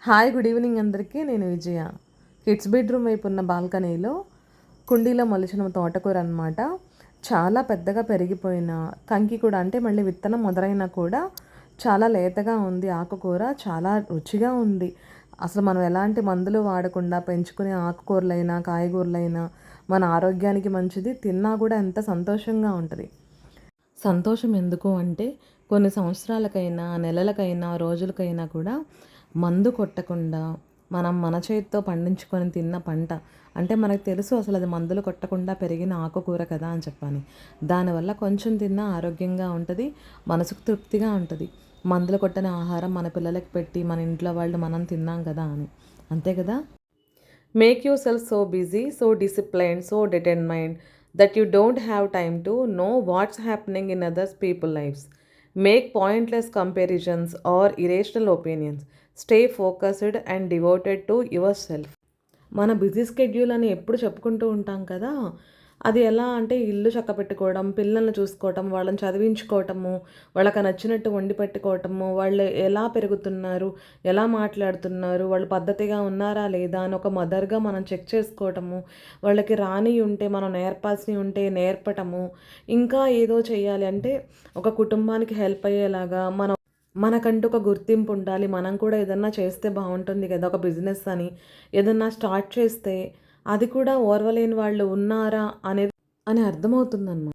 Hi, good evening అందరికీ. నేను విజయ. Kids bedroom వైపు ఉన్న బాల్కనీలో కుండీలో మొలిచిన తోటకూర అనమాట. చాలా పెద్దగా పెరిగిపోయిన కంకి కూడా, అంటే మళ్ళీ విత్తనం మొదలైనా కూడా చాలా లేతగా ఉంది. ఆకుకూర చాలా రుచిగా ఉంది. అసలు మనం ఎలాంటి మందులు వాడకుండా పెంచుకునే ఆకుకూరలైనా కాయగూరలైనా మన ఆరోగ్యానికి మంచిది. తిన్నా కూడా ఎంత సంతోషంగా ఉంటుంది. సంతోషం ఎందుకు అంటే, కొన్ని సంవత్సరాలకైనా నెలలకైనా రోజులకైనా కూడా మందు కొట్టకుండా మనం మన చేతితో పండించుకొని తిన్న పంట అంటే మనకు తెలుసు అసలు అది మందులు కొట్టకుండా పెరిగిన ఆకుకూర కదా అని చెప్పని. దానివల్ల కొంచెం తిన్నా ఆరోగ్యంగా ఉంటుంది, మనసుకు తృప్తిగా ఉంటుంది. మందులు కొట్టని ఆహారం మన పిల్లలకి పెట్టి మన ఇంట్లో వాళ్ళు మనం తిన్నాం కదా అని. అంతే కదా. Make yourself so busy, so disciplined, so determined that you don't have time to know what's happening in others people's lives. Make pointless comparisons or irrational opinions. Stay focused and devoted to yourself. మన busy schedule అని ఎప్పుడు చెప్పుకుంటూ ఉంటాం కదా. అది ఎలా అంటే ఇల్లు చక్కబెట్టుకోవడం, పిల్లల్ని చూసుకోవటం, వాళ్ళని చదివించుకోవటము, వాళ్ళకి నచ్చినట్టు వండి పెట్టుకోవటము, వాళ్ళు ఎలా పెరుగుతున్నారు, ఎలా మాట్లాడుతున్నారు, వాళ్ళు పద్ధతిగా ఉన్నారా లేదా అని ఒక మదర్గా మనం చెక్ చేసుకోవటము, వాళ్ళకి రాని ఉంటే మనం నేర్పాల్సినవి ఉంటే నేర్పటము, ఇంకా ఏదో చేయాలి అంటే ఒక కుటుంబానికి హెల్ప్ అయ్యేలాగా మనకంటూ ఒక గుర్తింపు ఉండాలి. మనం కూడా ఏదన్నా చేస్తే బాగుంటుంది కదా, ఒక బిజినెస్ అని ఏదన్నా స్టార్ట్ చేస్తే అది కూడా ఓర్వలేని వాళ్ళు ఉన్నారా అనేది అని అర్థమవుతుందన్నమాట.